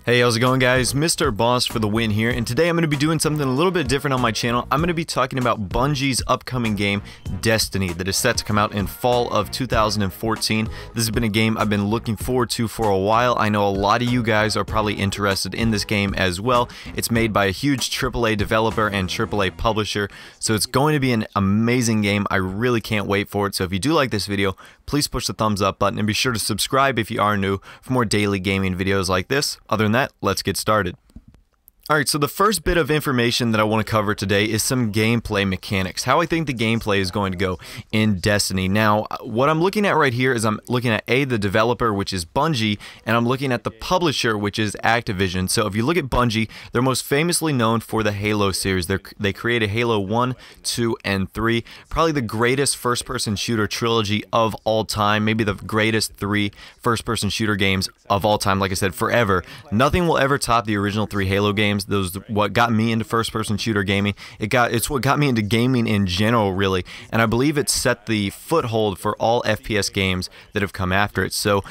Hey, how's it going, guys? Mr. Boss for the win here, and today I'm going to be doing something a little bit different on my channel. I'm going to be talking about Bungie's upcoming game, Destiny, that is set to come out in fall of 2014. This has been a game I've been looking forward to for a while. I know a lot of you guys are probably interested in this game as well. It's made by a huge AAA developer and AAA publisher, so it's going to be an amazing game. I really can't wait for it. So if you do like this video, please push the thumbs up button and be sure to subscribe if you are new for more daily gaming videos like this. Other than that, let's get started. Alright, so the first bit of information that I want to cover today is some gameplay mechanics, how I think the gameplay is going to go in Destiny. Now, what I'm looking at right here is I'm looking at the developer, which is Bungie, and I'm looking at the publisher, which is Activision. So if you look at Bungie, they're most famously known for the Halo series. They created Halo 1, 2, and 3, probably the greatest first-person shooter trilogy of all time, maybe the greatest 3 first-person shooter games of all time, like I said, forever. Nothing will ever top the original 3 Halo games. Those what got me into first-person shooter gaming. It's what got me into gaming in general, really, and I believe it set the foothold for all FPS games that have come after it. So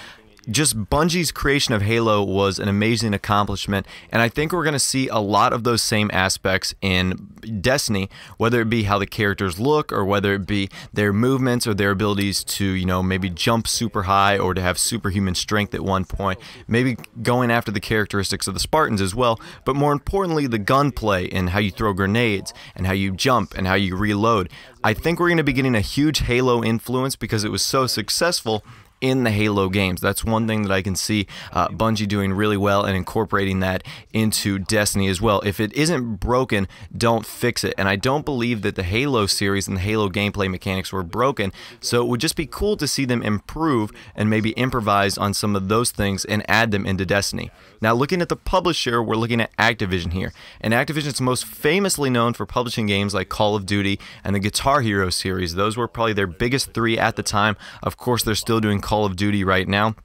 just Bungie's creation of Halo was an amazing accomplishment, and I think we're going to see a lot of those same aspects in Destiny, whether it be how the characters look, or whether it be their movements, or their abilities to, you know, maybe jump super high, or to have superhuman strength at one point, maybe going after the characteristics of the Spartans as well, but more importantly, the gunplay and how you throw grenades, and how you jump, and how you reload. I think we're going to be getting a huge Halo influence because it was so successful in the Halo games. That's one thing that I can see Bungie doing really well and incorporating that into Destiny as well. If it isn't broken, don't fix it. And I don't believe that the Halo series and the Halo gameplay mechanics were broken, so it would just be cool to see them improve and maybe improvise on some of those things and add them into Destiny. Now, looking at the publisher, we're looking at Activision here. And Activision is most famously known for publishing games like Call of Duty and the Guitar Hero series. Those were probably their biggest 3 at the time. Of course, they're still doing Call of Duty right now.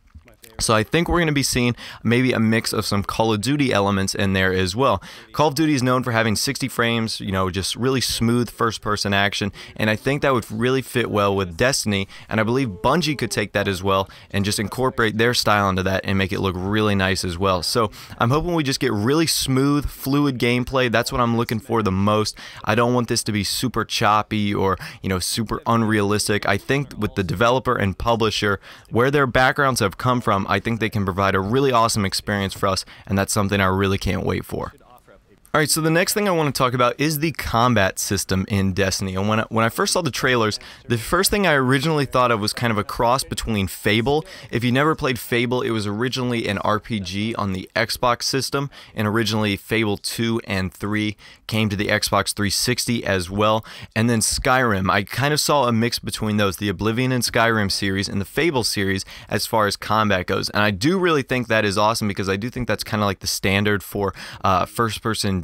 So I think we're going to be seeing maybe a mix of some Call of Duty elements in there as well. Call of Duty is known for having 60 frames, you know, just really smooth first-person action, and I think that would really fit well with Destiny, and I believe Bungie could take that as well and just incorporate their style into that and make it look really nice as well. So I'm hoping we just get really smooth, fluid gameplay. That's what I'm looking for the most. I don't want this to be super choppy or, you know, super unrealistic. I think with the developer and publisher, where their backgrounds have come from, I think they can provide a really awesome experience for us, and that's something I really can't wait for. Alright, so the next thing I want to talk about is the combat system in Destiny. And when I first saw the trailers, the first thing I originally thought of was kind of a cross between Fable. If you never played Fable, it was originally an RPG on the Xbox system, and originally Fable 2 and 3 came to the Xbox 360 as well. And then Skyrim, I kind of saw a mix between those, the Oblivion and Skyrim series and the Fable series as far as combat goes. And I do really think that is awesome, because I do think that's kind of like the standard for first-person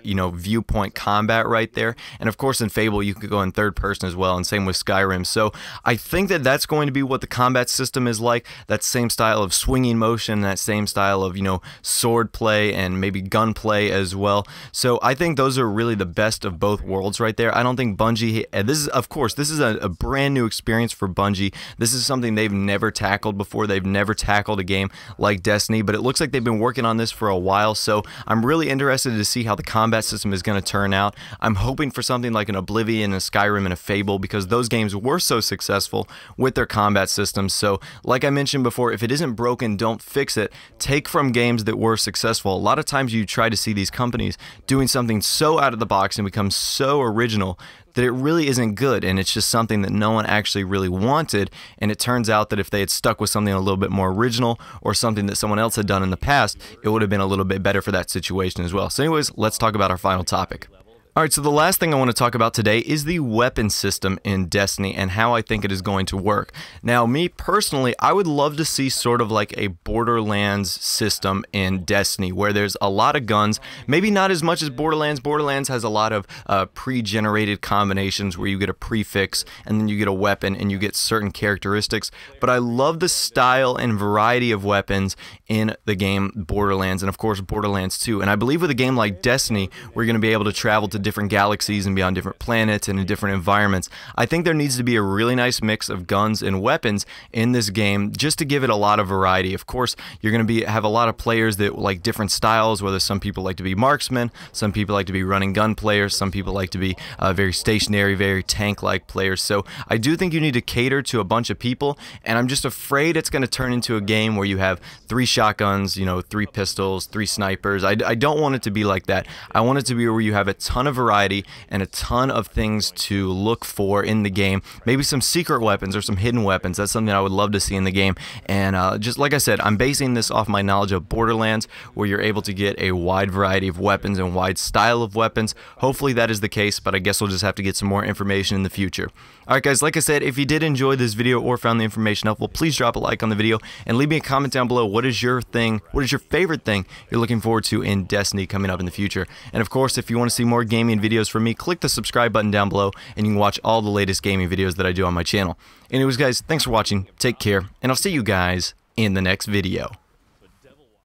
you know, viewpoint combat right there. And of course in Fable you could go in third person as well, and same with Skyrim. So I think that that's going to be what the combat system is like, that same style of swinging motion, that same style of, you know, sword play and maybe gunplay as well. So I think those are really the best of both worlds right there. I don't think Bungie, this is, of course, this is a brand new experience for Bungie. This is something they've never tackled before. They've never tackled a game like Destiny, but it looks like they've been working on this for a while. So I'm really interested to see how the combat system is going to turn out. I'm hoping for something like an Oblivion, a Skyrim, and a Fable, because those games were so successful with their combat systems. So like I mentioned before, if it isn't broken, don't fix it. Take from games that were successful. A lot of times you try to see these companies doing something so out of the box and become so original that it really isn't good, and it's just something that no one actually really wanted, and it turns out that if they had stuck with something a little bit more original, or something that someone else had done in the past, it would have been a little bit better for that situation as well. So anyways, let's talk about our final topic. Alright, so the last thing I want to talk about today is the weapon system in Destiny and how I think it is going to work. Now, me personally, I would love to see sort of like a Borderlands system in Destiny, where there's a lot of guns, maybe not as much as Borderlands. Borderlands has a lot of pre-generated combinations where you get a prefix and then you get a weapon and you get certain characteristics, but I love the style and variety of weapons in the game Borderlands, and of course Borderlands 2. And I believe with a game like Destiny, we're going to be able to travel to different galaxies and be on different planets and in different environments. I think there needs to be a really nice mix of guns and weapons in this game just to give it a lot of variety. Of course, you're going to have a lot of players that like different styles, whether some people like to be marksmen, some people like to be running gun players, some people like to be very stationary, very tank-like players. So I do think you need to cater to a bunch of people, and I'm just afraid it's going to turn into a game where you have 3 shotguns, 3 pistols, 3 snipers. I don't want it to be like that. I want it to be where you have a ton of variety and a ton of things to look for in the game. Maybe some secret weapons or some hidden weapons. That's something I would love to see in the game. And just like I said, I'm basing this off my knowledge of Borderlands, where you're able to get a wide variety of weapons and wide style of weapons. Hopefully that is the case, but I guess we'll just have to get some more information in the future. Alright guys, like I said, if you did enjoy this video or found the information helpful, please drop a like on the video and leave me a comment down below. What is your favorite thing you're looking forward to in Destiny coming up in the future? And of course, if you want to see more gaming videos from me, click the subscribe button down below and you can watch all the latest gaming videos that I do on my channel. Anyways guys, thanks for watching, take care, and I'll see you guys in the next video.